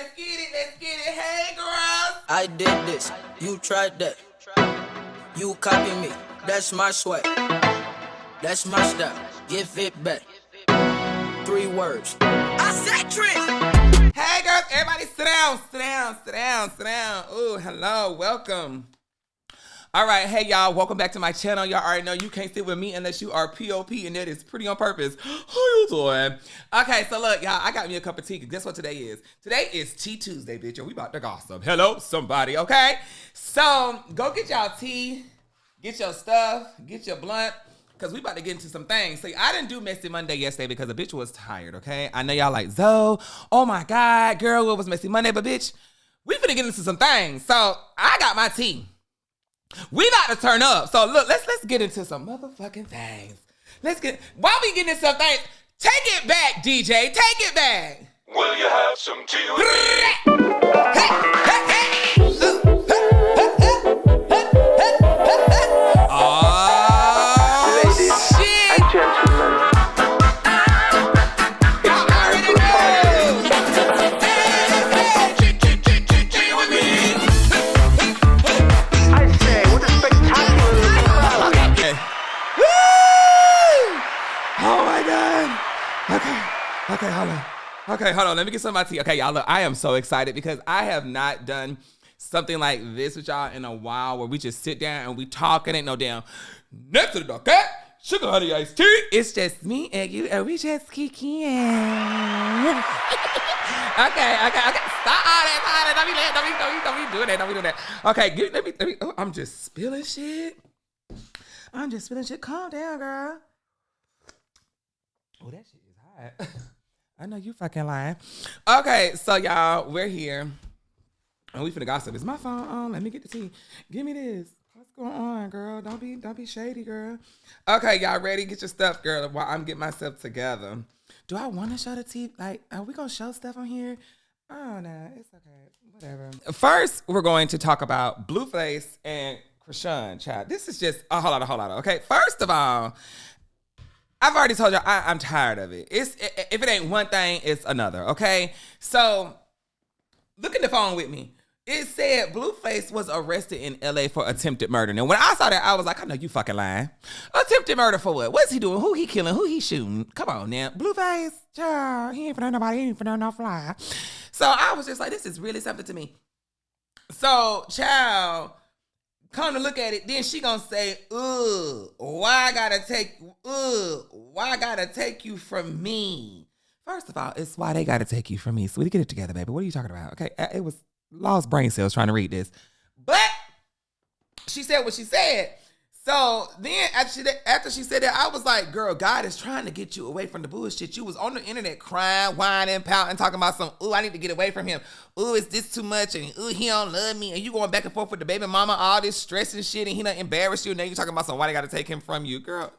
Let's get it, let's get it. Hey, girls. I did this, you tried that. You copy me, that's my swag. That's my style, give it back. 3 words. I said Trish. Hey, girls. Everybody sit down, sit down, sit down, sit down. Ooh, hello, welcome. All right, hey, y'all. Welcome back to my channel. Y'all already know you can't sit with me unless you are POP, and that is pretty on purpose. How you doing? Okay, so look, y'all, I got me a cup of tea. Guess what today is? Today is Tea Tuesday, bitch, and we about to gossip. Hello, somebody, okay? So go get y'all tea, get your stuff, get your blunt, because we about to get into some things. See, I didn't do Messy Monday yesterday because the bitch was tired, okay? I know y'all like, Zoe, oh my God, girl, what was Messy Monday? But bitch, we finna get into some things. So I got my tea. We about to turn up. So look, let's get into some motherfucking things. While we getting into some things, take it back, DJ. Take it back. Will you have some tea with Oh, shit. and gentlemen, Y'all already know. I say, what a spectacular looking crowd. Okay. Woo! Oh my God. Okay, hold on. Okay, hold on. Let me get some of my tea. Okay, y'all, look, I am so excited because I have not done something like this with y'all in a while where we just sit down and we talk and ain't no damn next to the dog, okay? Sugar, honey, iced tea. It's just me and you, and we just kicking. Okay. Stop all that. Don't be doing that. Okay, let me. Oh, I'm just spilling shit. Calm down, girl. Oh, that shit is hot. I know you fucking lying. Okay, so y'all, we're here. And we finna gossip. Is my phone on? Let me get the tea. Give me this. What's going on, girl? Don't be shady, girl. Okay, y'all ready? Get your stuff, girl, while I'm getting myself together. Do I want to show the tea? Like, are we gonna show stuff on here? Oh, no, it's okay. Whatever. First, we're going to talk about Blueface and Chrisean, child. This is just a whole lot. Okay, first of all, I've already told y'all I'm tired of it. If it ain't one thing, it's another. Okay, so look at the phone with me. It said Blueface was arrested in LA for attempted murder. Now, when I saw that, I was like, I know you fucking lying. Attempted murder for what? What's he doing? Who he killing? Who he shooting? Come on now. Blueface, child, he ain't finna nobody. He ain't finna no fly. So I was just like, this is really something to me. So, child, come to look at it, then she gonna say, why I gotta take you from me? First of all, it's why they gotta take you from me. Sweetie, get it together, baby. What are you talking about? Okay, it was lost brain cells trying to read this. But she said what she said. So then after she said that, I was like, girl, God is trying to get you away from the bullshit. You was on the internet crying, whining, pouting, talking about some, I need to get away from him. Is this too much? And he don't love me. And you going back and forth with the baby mama, all this stress and shit, and he done embarrassed you. And then you talking about some, why they got to take him from you? Girl,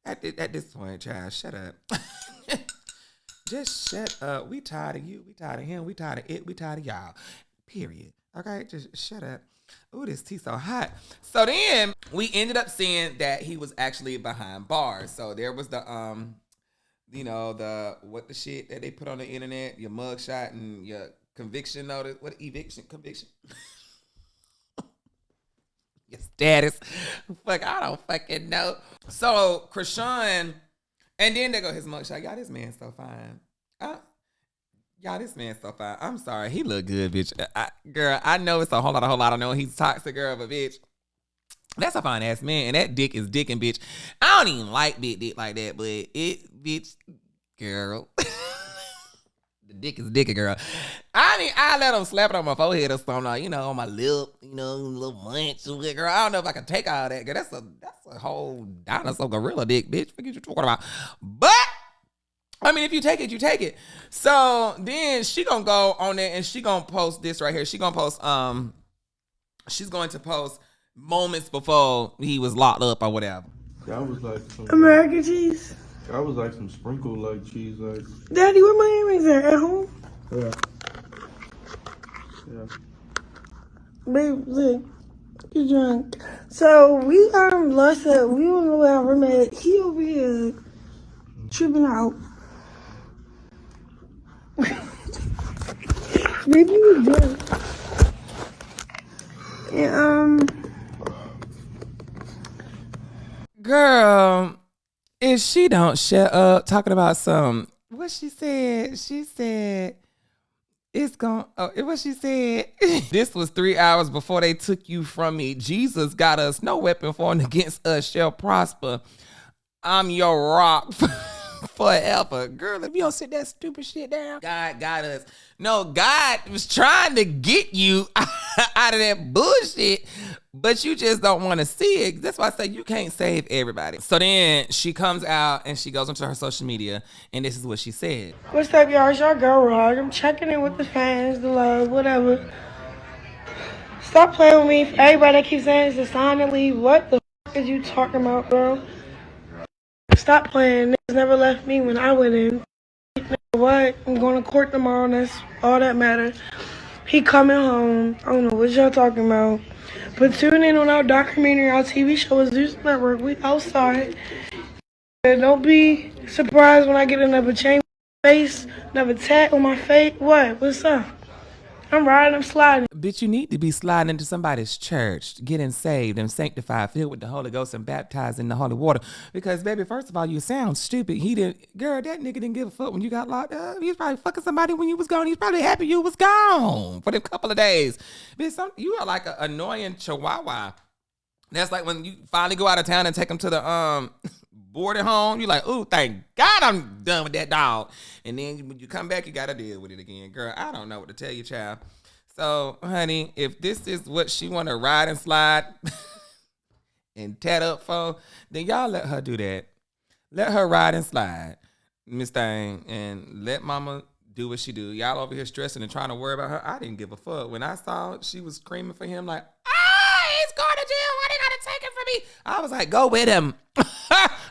at this point, child, shut up. Just shut up. We tired of you. We tired of him. We tired of it. We tired of y'all. Period. Okay, just shut up. Ooh, this tea so hot. So then we ended up seeing that he was actually behind bars. So there was the what the shit that they put on the internet, your mugshot and your conviction notice. What conviction? Your status. Fuck, I don't fucking know. So Chrisean, and then there go his mugshot. Y'all, this man's so fine. Y'all, this man's so fine. I'm sorry. He look good, bitch. Girl, I know it's a whole lot. I know he's toxic, girl, but bitch, that's a fine ass man. And that dick is dicking, bitch. I don't even like big dick like that, but bitch, girl. The dick is dicking, girl. I let him slap it on my forehead or something, on my lip, a little munch. Girl, I don't know if I can take all that, girl. That's a whole dinosaur gorilla dick, bitch. Forget what you're talking about. But I mean, if you take it, you take it. So then she gonna go on there and she gonna post this right here. She gonna post, she's going to post moments before he was locked up or whatever. That was like some American cheese. That was like some sprinkled like cheese, like Daddy, where my earrings at? At home? yeah. Babe, look, you drunk. So we lost that. We don't know where our roommate. He over here tripping out. Maybe you do. Yeah, Girl, if she don't shut up talking about some, what she said, it's gonna, what she said. This was 3 hours before they took you from me. Jesus got us. No weapon formed against us shall prosper. I'm your rock forever. Girl, if you don't sit that stupid shit down, God got us. No, God was trying to get you out of that bullshit, but you just don't want to see it. That's why I say you can't save everybody. So then she comes out and she goes into her social media, and this is what she said. what's up, y'all? It's your girl, Rod. I'm checking in with the fans, the love, whatever. Stop playing with me. Everybody that keeps saying it's a sign to leave. What the f*** is you talking about, bro? Stop playing. Niggas never left me when I went in. What? I'm going to court tomorrow, and that's all that matters. He coming home. I don't know what y'all talking about. But tune in on our documentary, our TV show is Zeus Network. We outside. And don't be surprised when I get another chain on my face, another tat on my face. What? What's up? I'm riding, I'm sliding. Bitch, you need to be sliding into somebody's church, getting saved and sanctified, filled with the Holy Ghost and baptized in the holy water. Because, baby, first of all, you sound stupid. Girl, that nigga didn't give a fuck when you got locked up. He was probably fucking somebody when you was gone. He was probably happy you was gone for them couple of days. Bitch, you are like an annoying chihuahua. That's like when you finally go out of town and take them to the boarding home. You're like, ooh, thank God I'm done with that dog. And then when you come back, you got to deal with it again. Girl, I don't know what to tell you, child. So, honey, if this is what she want to ride and slide and tat up for, then y'all let her do that. Let her ride and slide, Miss Thing, and let mama do what she do. Y'all over here stressing and trying to worry about her. I didn't give a fuck. When I saw she was screaming for him like, he's going to jail. Why they got to take him from me? I was like, go with him.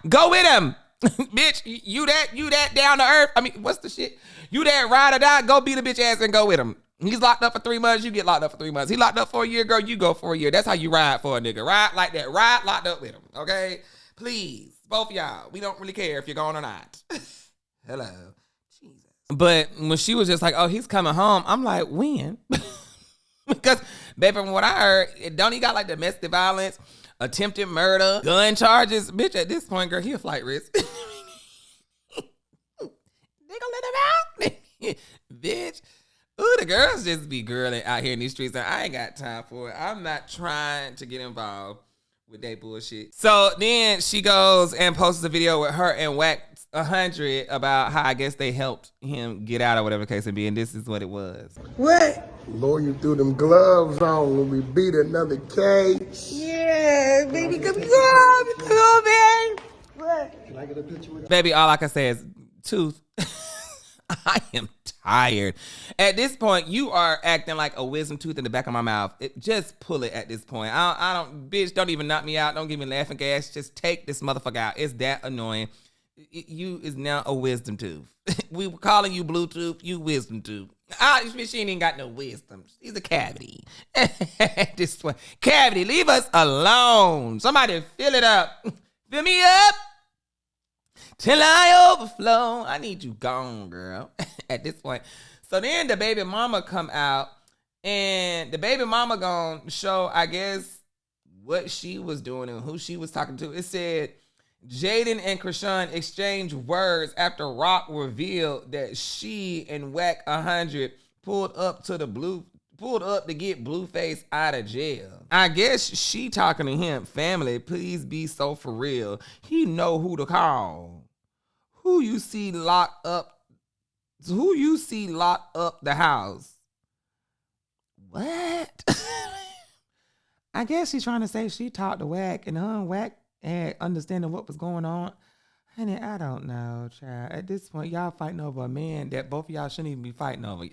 Go with him. Bitch, you that down to earth. I mean, what's the shit? You that ride or die, go beat a bitch ass and go with him. He's locked up for 3 months, you get locked up for 3 months. He locked up for a year, girl, you go for a year. That's how you ride for a nigga. Ride like that. Ride locked up with him, okay? Please, both of y'all. We don't really care if you're going or not. Hello. Jesus. But when she was just like, oh, he's coming home, I'm like, when? Because, baby, from what I heard, don't he got like domestic violence, attempted murder, gun charges? Bitch, at this point, girl, he a flight risk. They gonna let him out? Bitch. Ooh, the girls just be girling out here in these streets, and I ain't got time for it. I'm not trying to get involved with that bullshit. So then she goes and posts a video with her and Wack 100 about how I guess they helped him get out or whatever the case may be, and this is what it was. What? Lawyer threw them gloves on when we beat another case. Yeah, baby, come on, man. What? Can I get a picture with Baby, all I can say is, Tooth, I am tired. At this point, you are acting like a wisdom tooth in the back of my mouth. Just pull it at this point. I don't, bitch, don't even knock me out. Don't give me laughing gas. Just take this motherfucker out. It's that annoying. You is now a wisdom tooth. We were calling you Bluetooth. You wisdom tooth. She ain't got no wisdom. She's a cavity. At this point, cavity, leave us alone. Somebody fill it up. Fill me up. Till I overflow. I need you gone, girl. At this point. So then the baby mama come out, and the baby mama gonna show, I guess, what she was doing and who she was talking to. It said Jaden and Krishan exchanged words after Rock revealed that she and Wack 100 pulled up to get Blueface out of jail. I guess she talking to him. Family, please be so for real. He know who to call. Who you see locked up the house? What? I guess she's trying to say she talked to Wack and Wack and understanding what was going on. Honey, I don't know, child. At this point, y'all fighting over a man that both of y'all shouldn't even be fighting over.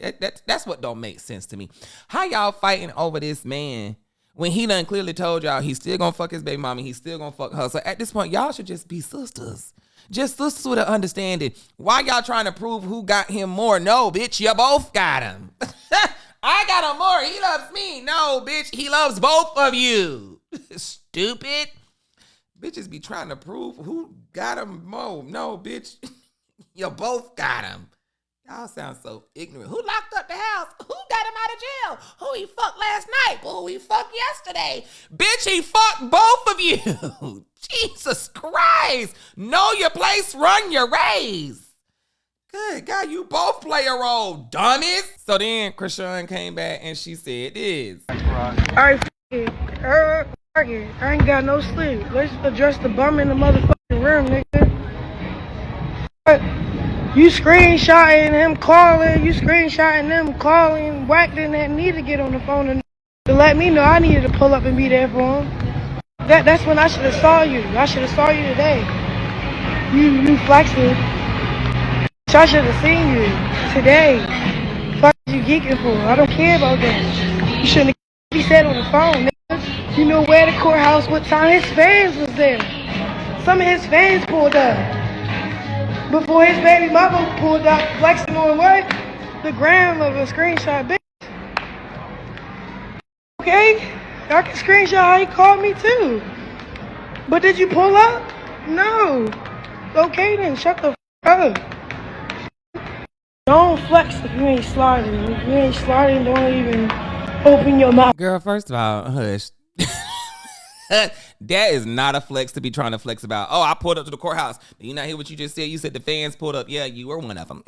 That's what don't make sense to me. How y'all fighting over this man when he done clearly told y'all he's still gonna fuck his baby mommy, he's still gonna fuck her. So at this point, y'all should just be sisters. Just sisters with an understanding. Why y'all trying to prove who got him more? No, bitch, you both got him. I got him more. He loves me. No, bitch, he loves both of you. Stupid. Bitches be trying to prove who got him more. No, bitch, you both got him. Y'all sound so ignorant. Who locked up the house? Who got him out of jail? Who he fucked last night? Who he fucked yesterday? Bitch, he fucked both of you. Jesus Christ. Know your place, run your race. Good God, you both play a role, dummies. So then Krishan came back and she said this. Alright, fuck it. Fuck it. I ain't got no sleep. Let's address the bum in the motherfucking room, nigga. But you screenshotting him calling, whacked that need to get on the phone to let me know I needed to pull up and be there for him. That's when I should have saw you. I should have saw you today. You flexing. I should have seen you today. Fuck you geeking for? I don't care about that. You shouldn't have said on the phone, nigga. You know where the courthouse, what time his fans was there. Some of his fans pulled up. Before his baby mother pulled up, flexing on what? The gram of a screenshot, bitch. Okay? I can screenshot how he called me too. But did you pull up? No. Okay then, shut the f up. Don't flex if you ain't sliding. If you ain't sliding, don't even open your mouth. Girl, first of all, hush. That is not a flex to be trying to flex about. Oh, I pulled up to the courthouse. Did you not hear what you just said? You said the fans pulled up. Yeah, you were one of them.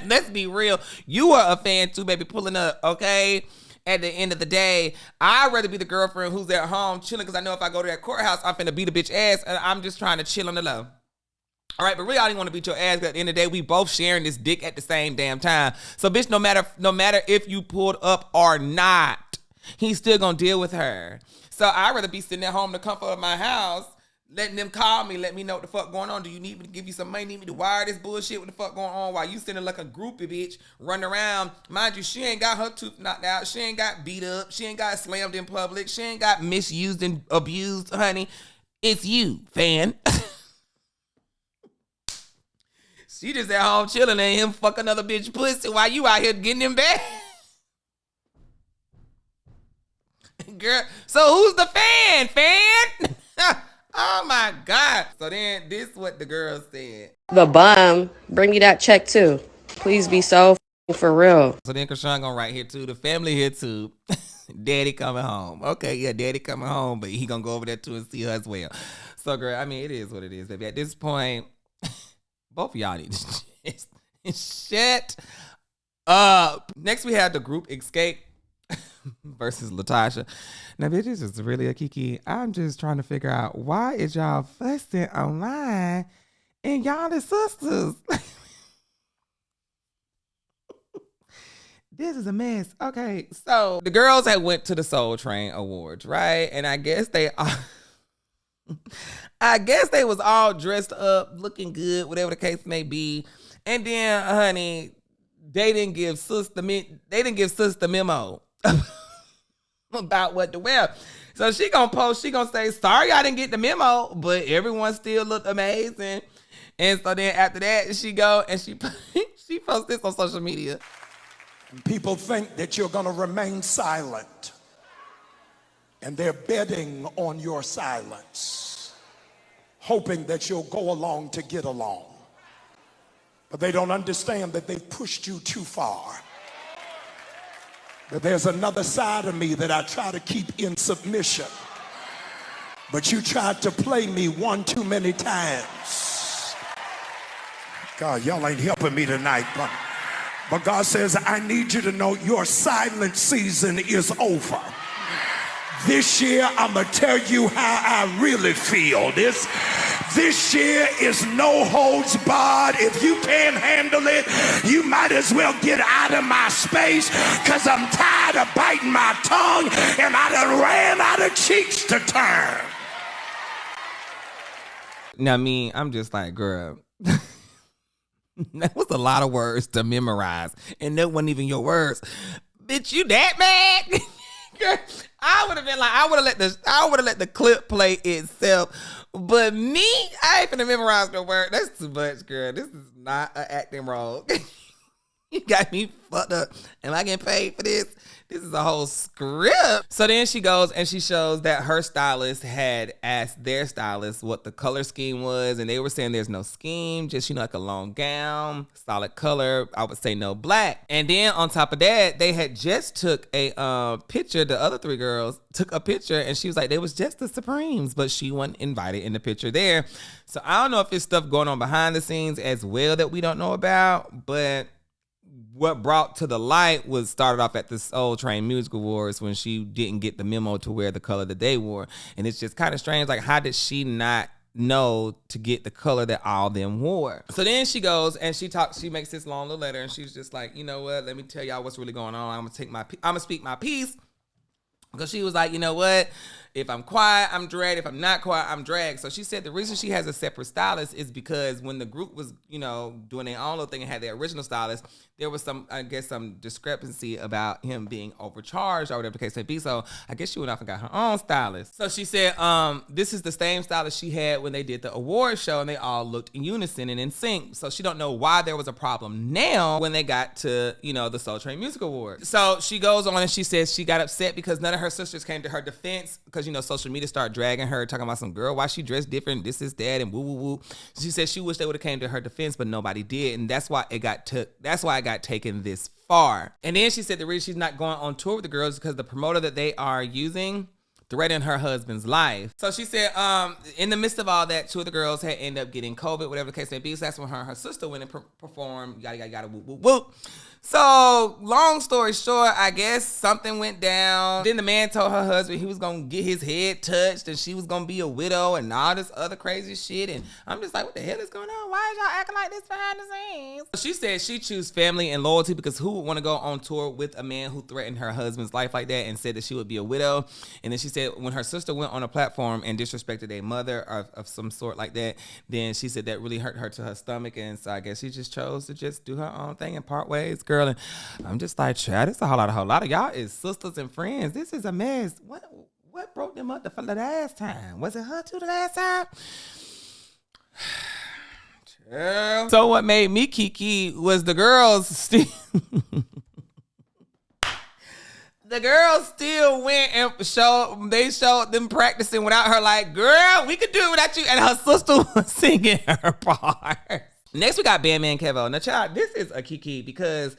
Let's be real. You were a fan too, baby, pulling up, okay? At the end of the day, I'd rather be the girlfriend who's at home chilling because I know if I go to that courthouse, I'm finna beat a bitch ass and I'm just trying to chill on the low. All right, but really, I didn't want to beat your ass. At the end of the day, we both sharing this dick at the same damn time. So, bitch, no matter if you pulled up or not, he's still gonna deal with her. So I'd rather be sitting at home in the comfort of my house, letting them call me, let me know what the fuck going on. Do you need me to give you some money? Need me to wire this bullshit? What the fuck going on? While you sitting like a groupie bitch running around. Mind you, she ain't got her tooth knocked out. She ain't got beat up. She ain't got slammed in public. She ain't got misused and abused, honey. It's you, fan. She just at home chilling and him fuck another bitch pussy while you out here getting him back. Girl, so who's the fan? Oh my God. So then this what the girl said. The bum, bring me that check too. Please be so for real. So then Krishan gonna write here too. The family here too. Daddy coming home. Okay, yeah, daddy coming home, but he gonna go over there too and see her as well. So girl, I mean, it is what it is, baby. At this point, both of y'all need to just shut up. Next we have the group Escape versus Latasha. Now, bitch, this is really a kiki. I'm just trying to figure out why is y'all fussing online and y'all the sisters. This is a mess. Okay, so the girls had went to the Soul Train Awards, right? And I guess they was all dressed up, looking good, whatever the case may be. And then, honey, they didn't give sis the memo about what to wear. So she gonna post, she gonna say, sorry I didn't get the memo, but everyone still looked amazing. And so then after that, she go and she posts this on social media. People think that you're gonna remain silent, and they're betting on your silence, hoping that you'll go along to get along. But they don't understand that they've pushed you too far. But there's another side of me that I try to keep in submission. But you tried to play me one too many times. God, y'all ain't helping me tonight, but God says, I need you to know your silent season is over. This year, I'm going to tell you how I really feel. This year is no holds barred. If you can't handle it, you might as well get out of my space, because I'm tired of biting my tongue and I done ran out of cheeks to turn. Now, me, I'm just like, girl, that was a lot of words to memorize, and that wasn't even your words. Bitch, you that mad? Girl, I would have been like, I would have let the clip play itself. But me, I ain't finna memorize no word. That's too much, girl. This is not an acting role. You got me fucked up. Am I getting paid for this? This is a whole script. So then she goes and she shows that her stylist had asked their stylist what the color scheme was. And they were saying there's no scheme, just, like a long gown, solid color. I would say no black. And then on top of that, they had just took a picture. The other three girls took a picture and she was like, they was just the Supremes, but she wasn't invited in the picture there. So I don't know if it's stuff going on behind the scenes as well that we don't know about, but what brought to the light was started off at the Soul Train Music Awards when she didn't get the memo to wear the color that they wore. And it's just kind of strange. Like, how did she not know to get the color that all them wore? So then she goes and she makes this long little letter and she's just like, you know what? Let me tell y'all what's really going on. I'm gonna speak my piece. Because she was like, you know what? If I'm quiet, I'm dragged. If I'm not quiet, I'm dragged. So she said the reason she has a separate stylist is because when the group was, doing their own little thing and had their original stylist, there was some discrepancy about him being overcharged or whatever the case may be. So I guess she went off and got her own stylist. So she said, this is the same stylist she had when they did the award show and they all looked in unison and in sync. So she don't know why there was a problem now when they got to, the Soul Train Music Awards. So she goes on and she says she got upset because none of her sisters came to her defense because, social media started dragging her, talking about some girl, why she dressed different, this is that, and woo woo woo. She said she wished they would have came to her defense, but nobody did, and that's why it got taken this far. And then she said the reason she's not going on tour with the girls is because the promoter that they are using threatened her husband's life. So she said, in the midst of all that, two of the girls had ended up getting COVID, whatever the case may be. So that's when her and her sister went and performed, yada, whoop, whoop, whoop. So long story short, I guess something went down. Then the man told her husband he was going to get his head touched and she was going to be a widow and all this other crazy shit. And I'm just like, what the hell is going on? Why is y'all acting like this behind the scenes? She said she chose family and loyalty because who would want to go on tour with a man who threatened her husband's life like that and said that she would be a widow? And then she said when her sister went on a platform and disrespected a mother of some sort like that, then she said that really hurt her to her stomach. And so I guess she just chose to just do her own thing and part ways, girl. And I'm just like, Chad, it's a whole lot of y'all is sisters and friends. This is a mess. What broke them up the last time? Was it her too the last time? Child. So what made me kiki was the girls still the girls still went and showed them practicing without her, like, girl, we could do it without you. And her sister was singing her part. Next, we got Bandman Kevo. Now, child, this is a kiki because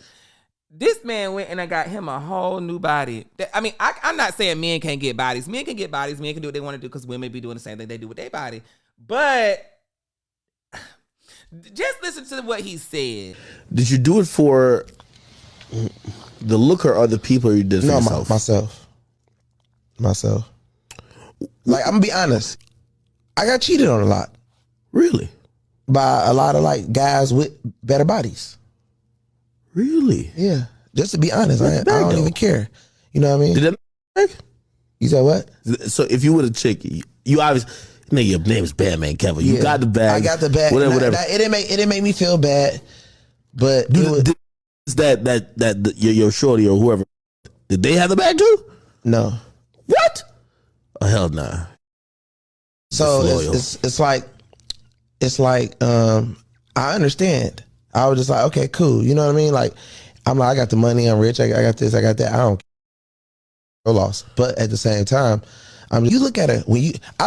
this man went and I got him a whole new body. I mean, I'm not saying men can't get bodies. Men can get bodies. Men can do what they want to do because women be doing the same thing they do with their body. But just listen to what he said. Did you do it for the looker or the people you did for yourself? Myself. Like, I'm gonna be honest. I got cheated on a lot. Really? By a lot of like guys with better bodies. Really? Yeah. Just to be honest, I don't even care. You know what I mean? Did that work? You said what? So if you were a chick, you obviously, nigga, your name is Bandman Kevo. You got the bag. I got the bag. Whatever. It didn't make me feel bad, but your shorty or whoever, did they have the bag too? No. What? Oh, hell nah. So it's like I understand. I was just like, okay, cool. You know what I mean? Like, I'm like, I got the money, I'm rich, I got this, I got that. I don't care. Loss. But at the same time, I mean, you look at I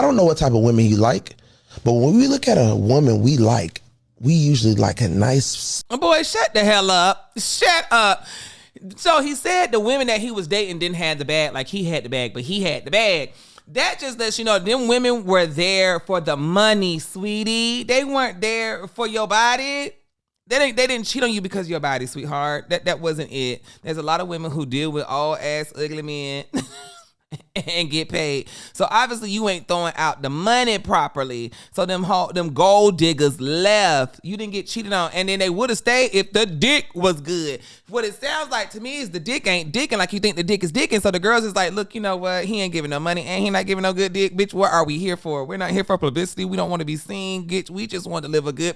don't know what type of women you like, but when we look at a woman we like, we usually like a nice. Boy, shut the hell up. Shut up. So he said the women that he was dating didn't have the bag, like he had the bag, but he had the bag. That just lets you know them women were there for the money, sweetie. They weren't there for your body. They didn't cheat on you because of your body, sweetheart. That wasn't it. There's a lot of women who deal with all ass ugly men and get paid. So obviously you ain't throwing out the money properly. So them gold diggers left. You didn't get cheated on, and then they would have stayed if the dick was good. What it sounds like to me is the dick ain't dicking like you think the dick is dicking. So the girls is like, look, you know what? He ain't giving no money and he not giving no good dick. Bitch, what are we here for? We're not here for publicity. We don't want to be seen. We just want to live a good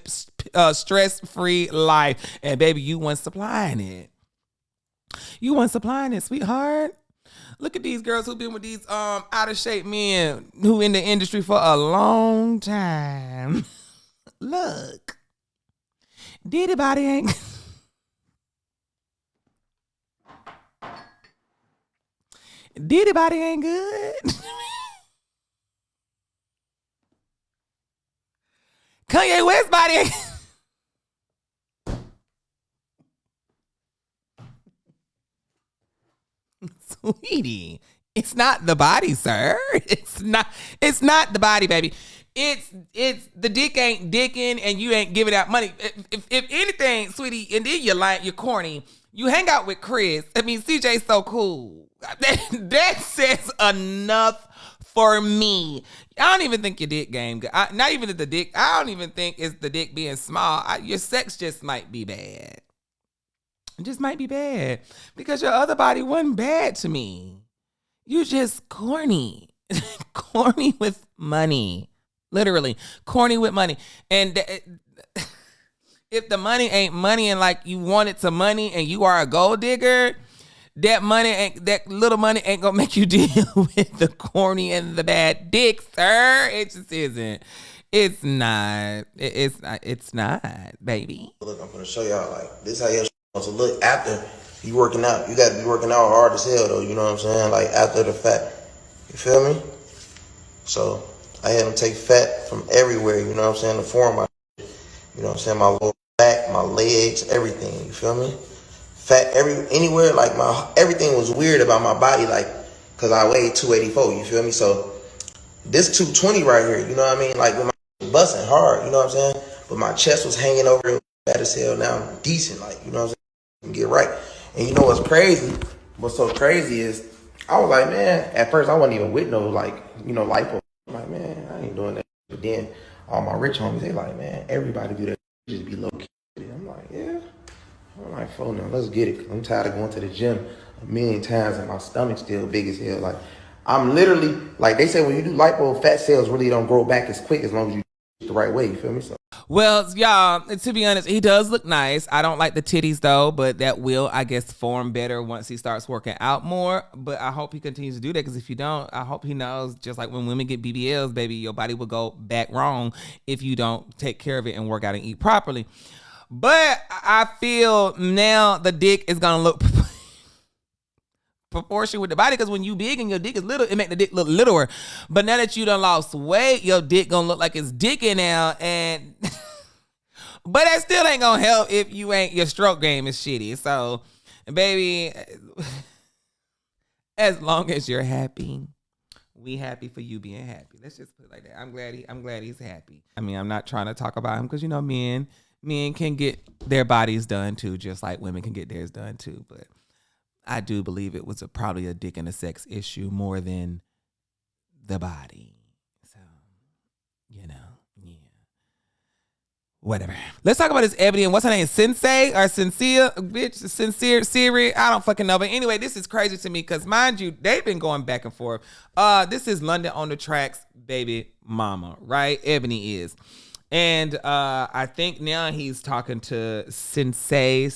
stress-free life. And baby, you weren't supplying it. You weren't supplying it, sweetheart. Look at these girls who've been with these out of shape men who in the industry for a long time. Look, Diddy body ain't. Diddy body ain't good. Kanye West body ain't Sweetie, it's not the body, sir. It's not the body, baby. It's the dick ain't dicking and you ain't giving out money. If anything, sweetie, and then you're corny. You hang out with Chris. I mean, CJ's so cool. That says enough for me. I don't even think your dick game good. Not even the dick. I don't even think it's the dick being small. Your sex just might be bad. It just might be bad because your other body wasn't bad to me. You just corny. Corny with money. Literally corny with money. And if the money ain't money and like you want it to money and you are a gold digger, that little money ain't gonna make you deal with the corny and the bad dick, sir. It just isn't. It's not. It's not, baby. Look, I'm gonna show y'all, like, this how your supposed to look after you working out. You gotta be working out hard as hell though, you know what I'm saying? Like after the fat. You feel me? So I had them take fat from everywhere, you know what I'm saying, to form my, you know what I'm saying, my lower back, my legs, everything, you feel me? Fat anywhere, like everything was weird about my body, like, cause I weighed 284, you feel me? So this 220 right here, you know what I mean? Like with my busting hard, you know what I'm saying? But my chest was hanging over, it was bad as hell. Now I'm decent, like, you know what I'm saying? Get right. And you know what's crazy? What's so crazy is I was like, man, at first I wasn't even with no, like, you know, lipo. I'm like, man, I ain't doing that. But then all my rich homies, they like, man, everybody do that. Just be low key. I'm like, yeah. I'm like, phone now, let's get it. I'm tired of going to the gym a million times and my stomach's still big as hell. Like, I'm literally, like they say when you do lipo, fat cells really don't grow back as quick as long as you do it the right way, you feel me? So. Well, y'all, to be honest, he does look nice. I don't like the titties though, but that will, I guess, form better once he starts working out more. But I hope he continues to do that, because if you don't, I hope he knows, just like when women get BBLs, baby, your body will go back wrong if you don't take care of it and work out and eat properly. But I feel now the dick is gonna look proportion with the body, because when you big and your dick is little, it make the dick look littler. But now that you done lost weight, your dick gonna look like it's dicking now, and but that still ain't gonna help if your stroke game is shitty. So, baby, as long as you're happy, we happy for you being happy. Let's just put it like that. I'm glad he's happy. I mean, I'm not trying to talk about him because, you know, men can get their bodies done too, just like women can get theirs done too. But I do believe it was probably a dick and a sex issue more than the body. So, you know, yeah. Whatever. Let's talk about this Ebony and what's her name? Sensei or Sincere? Bitch, Sincere, Siri? I don't fucking know. But anyway, this is crazy to me because, mind you, they've been going back and forth. This is London on the Tracks baby mama, right? Ebony is. And I think now he's talking to Sensei,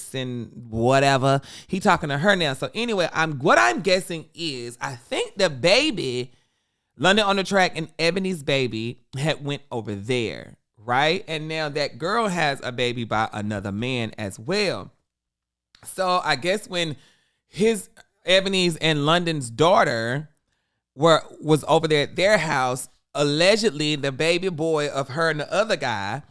whatever. He talking to her now. So anyway, what I'm guessing is, I think the baby, London on the Track and Ebony's baby had went over there, right? And now that girl has a baby by another man as well. So I guess when Ebony's and London's daughter was over there at their house, allegedly the baby boy of her and the other guy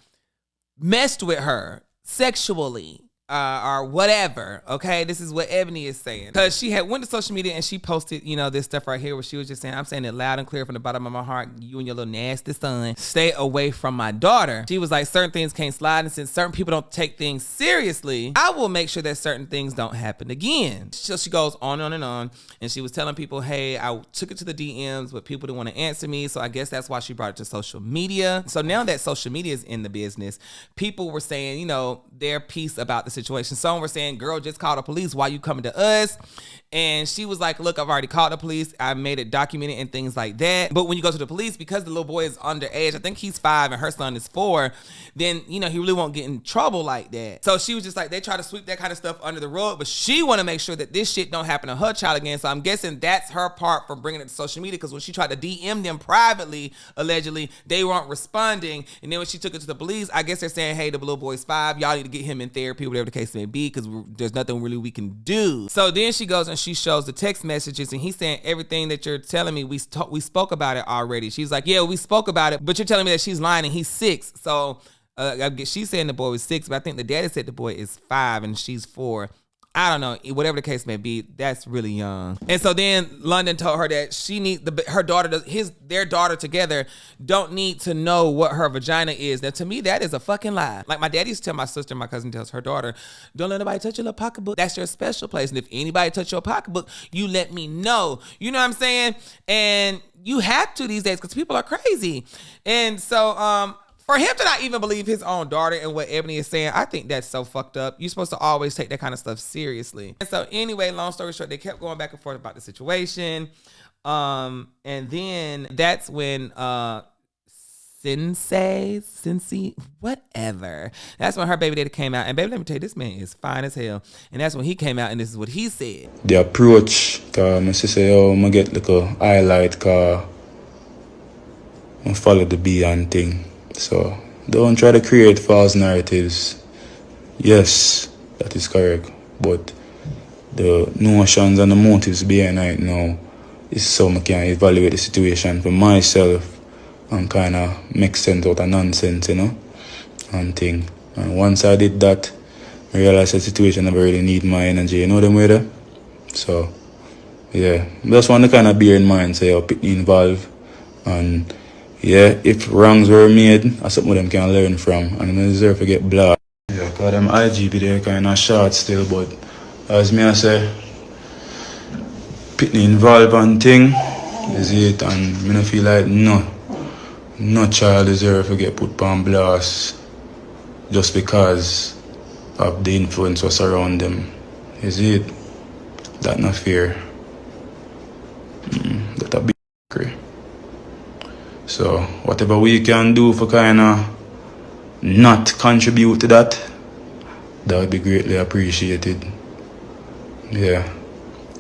messed with her sexually or whatever. Okay, this is what Ebony is saying, because she had went to social media and she posted, you know, this stuff right here where she was just saying, I'm saying it loud and clear from the bottom of my heart, you and your little nasty son, stay away from my daughter. She was like, certain things can't slide, and since certain people don't take things seriously, I will make sure that certain things don't happen again. So she goes on and on, and she was telling people, hey, I took it to the DMs, but people didn't want to answer me, so I guess that's why she brought it to social media. So now that social media is in the business, people were saying, you know, their piece about the situation. Some were saying, girl, just call the police. Why you coming to us? And she was like, look, I've already called the police. I made it documented and things like that. But when you go to the police, because the little boy is underage, I think he's 5 and her son is 4, then, you know, he really won't get in trouble like that. So she was just like, they try to sweep that kind of stuff under the rug, but she want to make sure that this shit don't happen to her child again. So I'm guessing that's her part for bringing it to social media, because when she tried to DM them privately, allegedly, they weren't responding. And then when she took it to the police, I guess they're saying, hey, the little boy's 5. Y'all need to get him in therapy, whatever the case may be, because there's nothing really we can do. So then she goes and she shows the text messages, and he's saying, everything that you're telling me, we spoke about it already. She's like, yeah, we spoke about it, but you're telling me that she's lying and he's 6. So she's saying the boy was 6, but I think the daddy said the boy is 5 and she's 4. I don't know, whatever the case may be, that's really young. And so then London told her that she needs their daughter together don't need to know what her vagina is. Now, to me, that is a fucking lie. Like my daddy used to tell my sister, my cousin tells her daughter, don't let nobody touch your little pocketbook. That's your special place. And if anybody touch your pocketbook, you let me know. You know what I'm saying? And you have to these days because people are crazy. And so, for him to not even believe his own daughter and what Ebony is saying, I think that's so fucked up. You're supposed to always take that kind of stuff seriously. And so anyway, long story short, they kept going back and forth about the situation. And then that's when Cincy, whatever. That's when her baby daddy came out. And baby, let me tell you, this man is fine as hell. And that's when he came out and this is what he said. The approach, my sister, I'm going to get like a highlight, because I follow the beyond thing. So don't try to create false narratives. Yes, that is correct. But the notions and the motives behind it now is so I can evaluate the situation for myself and kind of make sense out of nonsense, and thing. And once I did that, I realized the situation never really need my energy, you know them way there? So, yeah, just want to kind of bear in mind, say, I'll be involved. And yeah, if wrongs were made, that's something them can learn from, and they deserve to get blocked. Yeah, because them IG video kind of short still, but as me I say, Pitney involved and thing, is it, and me don't feel like no child deserve to get put on blast just because of the influence was around them. Is it? That not fair. That a big cray. So whatever we can do for kind of not contribute to that, that would be greatly appreciated. Yeah.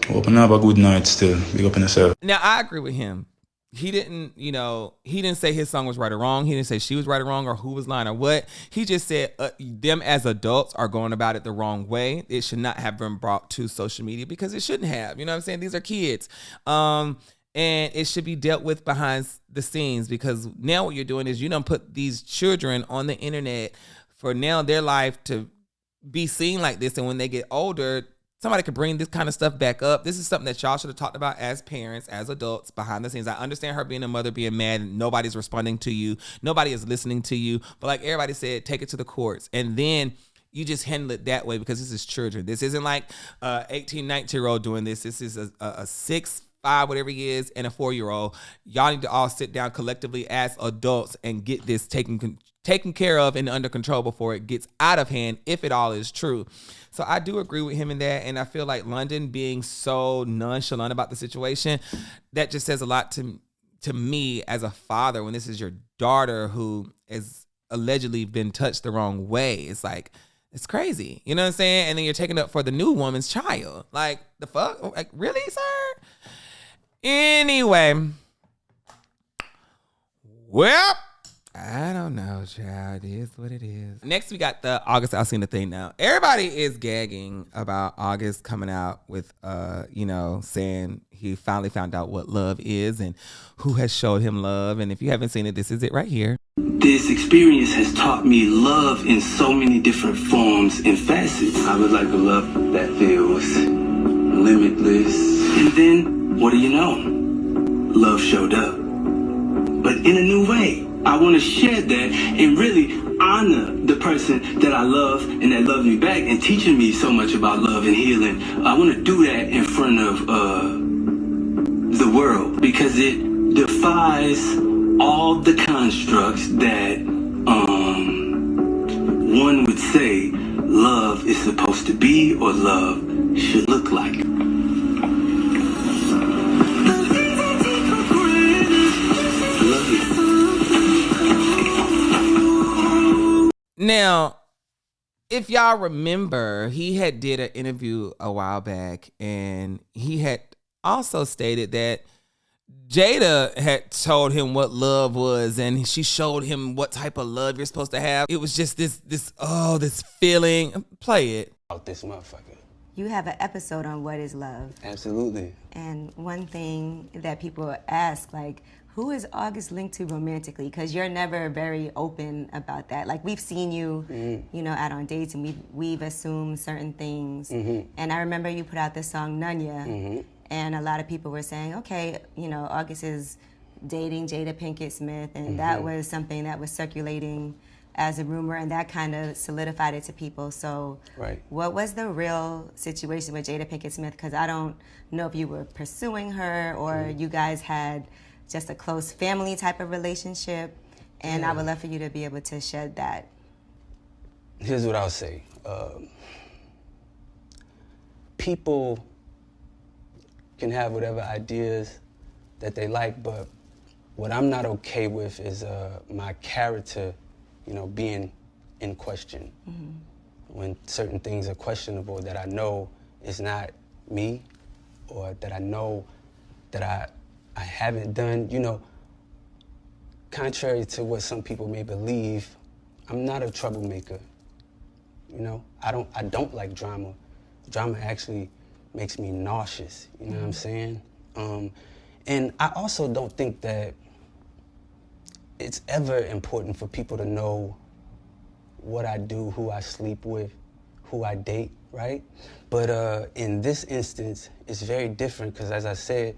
Hope you have a good night still. Big up on yourself. Now, I agree with him. He didn't say his song was right or wrong. He didn't say she was right or wrong or who was lying or what. He just said them as adults are going about it the wrong way. It should not have been brought to social media because it shouldn't have. You know what I'm saying? These are kids. And it should be dealt with behind the scenes, because now what you're doing is you don't put these children on the internet for now their life to be seen like this. And when they get older, somebody could bring this kind of stuff back up. This is something that y'all should have talked about as parents, as adults, behind the scenes. I understand her being a mother, being mad, and nobody's responding to you. Nobody is listening to you. But like everybody said, take it to the courts. And then you just handle it that way, because this is children. This isn't like a 18, 19-year-old doing this. This is a 6, 5, whatever he is, and a 4-year-old. Y'all need to all sit down collectively as adults and get this taken care of and under control before it gets out of hand, if it all is true. So I do agree with him in that, and I feel like London being so nonchalant about the situation, that just says a lot to me as a father, when this is your daughter who is allegedly been touched the wrong way. It's like, it's crazy. You know what I'm saying? And then you're taking up for the new woman's child. Like, the fuck? Like, really, sir? Anyway. Well, I don't know, child. It is what it is. Next, we got the August Alsina thing now. Everybody is gagging about August coming out with, saying he finally found out what love is and who has showed him love. And if you haven't seen it, this is it right here. This experience has taught me love in so many different forms and facets. I would like a love that feels limitless. And then, what do you know? Love showed up. But in a new way. I want to share that and really honor the person that I love and that loved me back and teaching me so much about love and healing. I want to do that in front of the world, because it defies all the constructs that one would say love is supposed to be or love should look like. Now, if y'all remember, he had did an interview a while back, and he had also stated that, Jada had told him what love was, and she showed him what type of love you're supposed to have. It was just this feeling. Play it. Out this motherfucker. You have an episode on what is love. Absolutely. And one thing that people ask, like, who is August linked to romantically? Because you're never very open about that. Like, we've seen you, you know, out on dates, and we've assumed certain things. And I remember you put out this song, Nunya, and a lot of people were saying, okay, you know, August is dating Jada Pinkett Smith, and that was something that was circulating as a rumor, and that kind of solidified it to people. So what was the real situation with Jada Pinkett Smith? Because I don't know if you were pursuing her or you guys had just a close family type of relationship, and I would love for you to be able to shed that. Here's what I'll say. People can have whatever ideas that they like, but what I'm not okay with is my character, you know, being in question. When certain things are questionable that I know is not me, or that I know that I haven't done, you know, contrary to what some people may believe, I'm not a troublemaker. You know, I don't like drama. Drama actually makes me nauseous, you know what I'm saying? And I also don't think that it's ever important for people to know what I do, who I sleep with, who I date, right? But in this instance, it's very different because, as I said,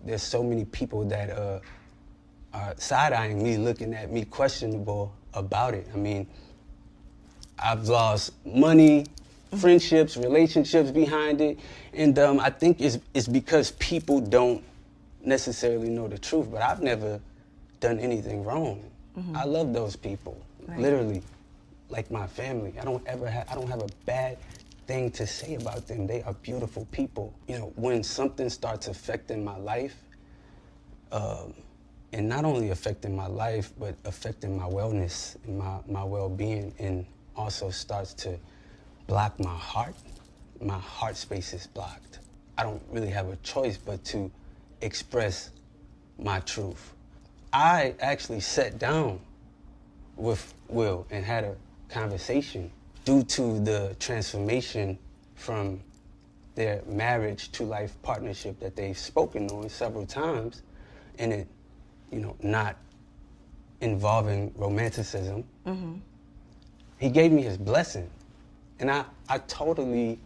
there's so many people that are side-eyeing me, looking at me questionable about it. I mean, I've lost money, friendships, relationships behind it, and I think it's because people don't necessarily know the truth, but I've never done anything wrong. I love those people, literally, like my family. I don't have a bad thing to say about them. They are beautiful people. You know, when something starts affecting my life, and not only affecting my life, but affecting my wellness and my well-being, and also starts to block my heart space is blocked. I don't really have a choice but to express my truth. I actually sat down with Will and had a conversation due to the transformation from their marriage to life partnership that they've spoken on several times, and it, you know, not involving romanticism. He gave me his blessing, and I totally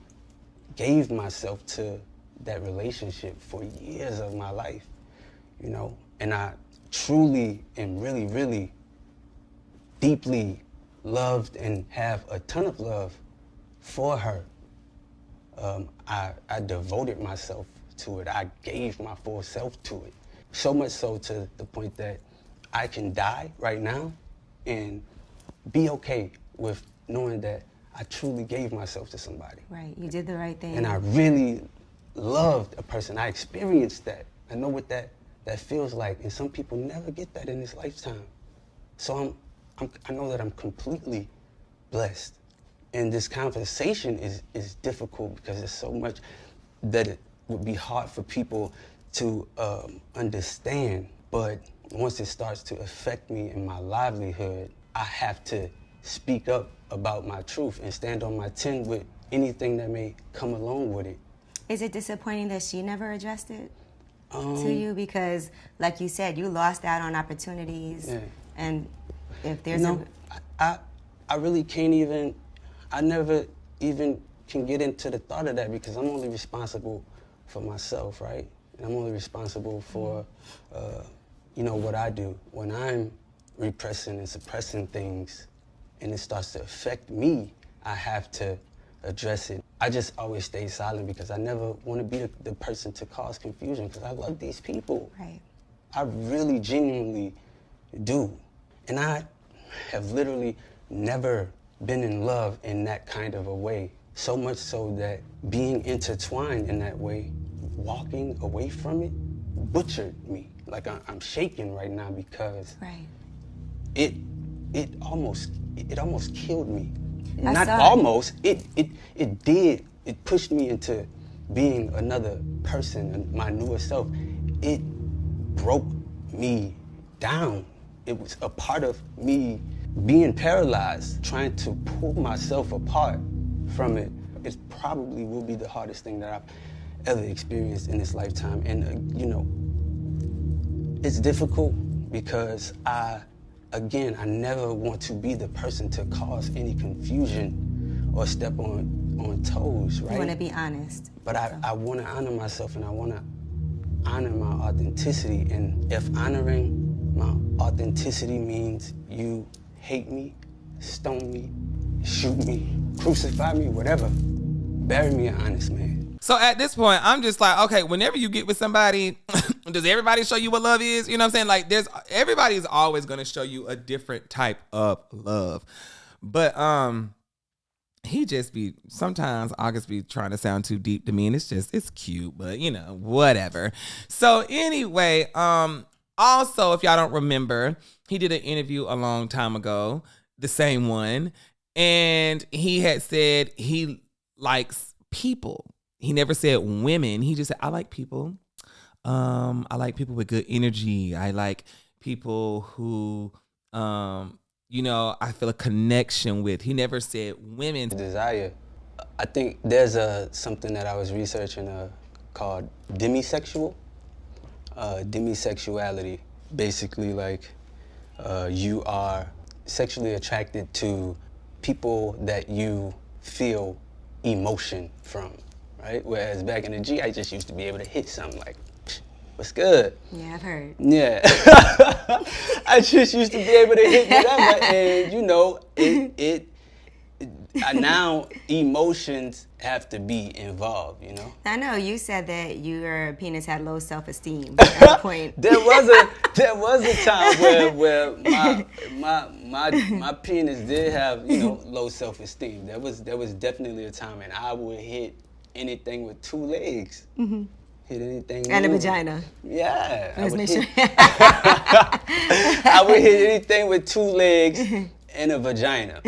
gave myself to that relationship for years of my life, you know, and I truly and really, really deeply loved and have a ton of love for her. I devoted myself to it. I gave my full self to it. So much so to the point that I can die right now and be okay with knowing that I truly gave myself to somebody. Right, you did the right thing. And I really loved a person. I experienced that. I know what that feels like, and some people never get that in this lifetime. So I know that I'm completely blessed. And this conversation is difficult because there's so much that it would be hard for people to understand. But once it starts to affect me in my livelihood, I have to speak up about my truth and stand on my 10 with anything that may come along with it. Is it disappointing that she never addressed it to you? Because, like you said, you lost out on opportunities. Yeah. And if there's I really can't even, I never even can get into the thought of that because I'm only responsible for myself, right? And I'm only responsible for, you know, what I do. When I'm repressing and suppressing things and it starts to affect me, I have to address it. I just always stay silent because I never want to be the person to cause confusion because I love these people. Right. I really genuinely do. And I have literally never been in love in that kind of a way. So much so that being intertwined in that way, walking away from it, butchered me. Like I'm shaking right now because it almost killed me. Not almost, it did. It pushed me into being another person, my newer self. It broke me down. It was a part of me being paralyzed, trying to pull myself apart from it. It probably will be the hardest thing that I've ever experienced in this lifetime. And, you know, it's difficult because I never want to be the person to cause any confusion or step on toes, right? You want to be honest. But I want to honor myself, and I want to honor my authenticity. And if honoring my authenticity means you hate me, stone me, shoot me, crucify me, whatever, bury me an honest man. So at this point, I'm just like, okay, whenever you get with somebody, does everybody show you what love is? You know what I'm saying? Like, everybody's always going to show you a different type of love. But sometimes August be trying to sound too deep to me, and it's cute, but you know, whatever. So anyway, also, if y'all don't remember, he did an interview a long time ago, the same one, and he had said he likes people. He never said women. He just said, I like people. I like people with good energy. I like people who, you know, I feel a connection with. He never said women. Desire. I think there's something that I was researching called demisexual. Demisexuality. Basically, like, you are sexually attracted to people that you feel emotion from. Right? Whereas back in the G, I just used to be able to hit something like, what's good? Yeah, I've heard. Yeah. I just used to be able to hit whatever, and you know, now emotions have to be involved, you know? I know, you said that your penis had low self-esteem at a point. There was a time where my penis did have, you know, low self-esteem. There was definitely a time, and I would hit anything with 2 legs. Mm-hmm. Hit anything. And a vagina. Yeah. Let's make sure. I would hit anything with 2 legs and a vagina.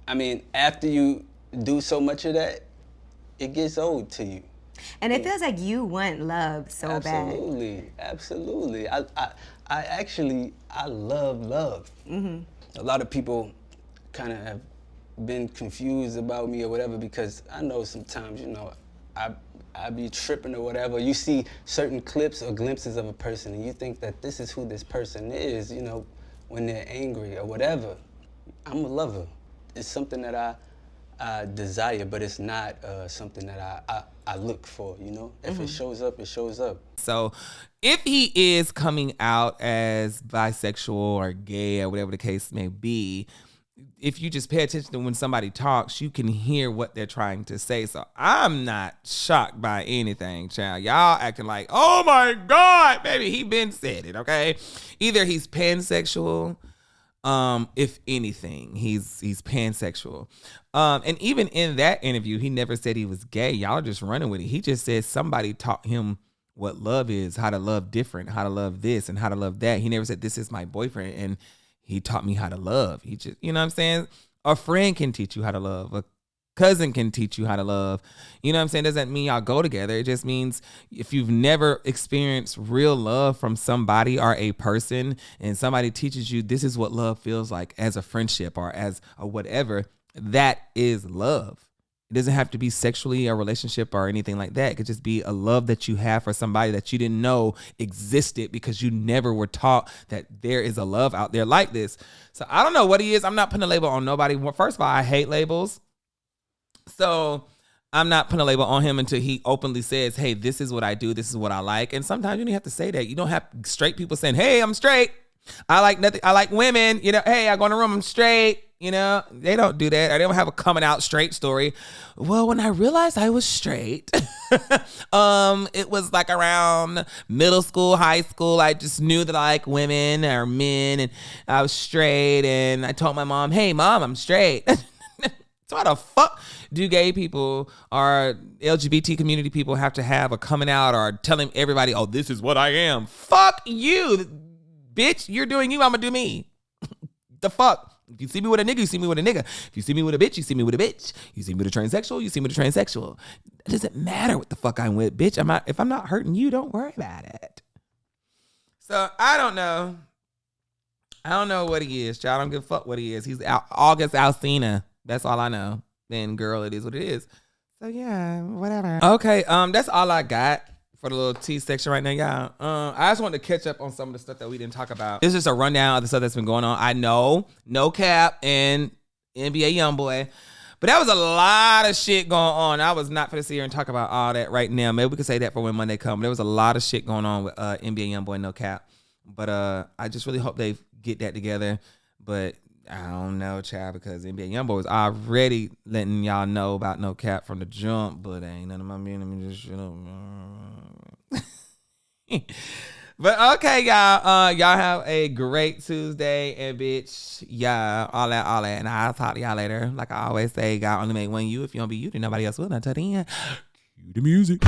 I mean, after you do so much of that, it gets old to you. And it feels like you want love so bad. Absolutely. I love love. Mm-hmm. A lot of people kind of have been confused about me or whatever, because I know sometimes, you know, I be tripping or whatever. You see certain clips or glimpses of a person and you think that this is who this person is, you know, when they're angry or whatever. I'm a lover. It's something that I desire, but it's not something that I look for, you know? If it shows up, it shows up. So if he is coming out as bisexual or gay or whatever the case may be, if you just pay attention to when somebody talks, you can hear what they're trying to say. So I'm not shocked by anything, child. Y'all acting like, oh my God, baby, he been said it, okay? Either he's pansexual, if anything, he's pansexual. And even in that interview, he never said he was gay. Y'all are just running with it. He just said somebody taught him what love is, how to love different, how to love this and how to love that. He never said, this is my boyfriend and he taught me how to love. He just, you know what I'm saying? A friend can teach you how to love. A cousin can teach you how to love. You know what I'm saying? Doesn't mean y'all go together. It just means if you've never experienced real love from somebody or a person, and somebody teaches you this is what love feels like as a friendship or as a whatever, that is love. It doesn't have to be sexually a relationship or anything like that. It could just be a love that you have for somebody that you didn't know existed because you never were taught that there is a love out there like this. So I don't know what he is. I'm not putting a label on nobody. Well, first of all, I hate labels. So I'm not putting a label on him until he openly says, hey, this is what I do. This is what I like. And sometimes you don't have to say that. You don't have straight people saying, hey, I'm straight. I like nothing. I like women. You know, hey, I go in the room, I'm straight. You know, they don't do that. Or they don't have a coming out straight story. Well, when I realized I was straight, it was like around middle school, high school. I just knew that I like women or men, and I was straight. And I told my mom, hey, Mom, I'm straight. So why the fuck do gay people or LGBT community people have to have a coming out or telling everybody, oh, this is what I am? Fuck you, bitch. You're doing you, I'm gonna do me. The fuck? If you see me with a nigga, you see me with a nigga. If you see me with a bitch, you see me with a bitch. You see me with a transsexual, you see me with a transsexual. It doesn't matter what the fuck I'm with, bitch. If I'm not hurting you, don't worry about it. So I don't know. I don't know what he is, child. I don't give a fuck what he is. He's August Alsina. That's all I know. And girl, it is what it is. So yeah, whatever. Okay, that's all I got for the little tea section right now, y'all. I just wanted to catch up on some of the stuff that we didn't talk about. It's just a rundown of the stuff that's been going on. I know, No Cap and NBA YoungBoy, but that was a lot of shit going on. I was not gonna sit here and talk about all that right now. Maybe we could say that for when Monday comes. There was a lot of shit going on with NBA YoungBoy and No Cap, but I just really hope they get that together. But I don't know, child, because NBA YoungBoy was already letting y'all know about No Cap from the jump, but ain't none of my men. Let me just shut up. But okay, y'all. Y'all have a great Tuesday, and bitch, yeah, all that, and I'll talk to y'all later. Like I always say, God only make one you. If you don't be you, then nobody else will. Until then, cue the music.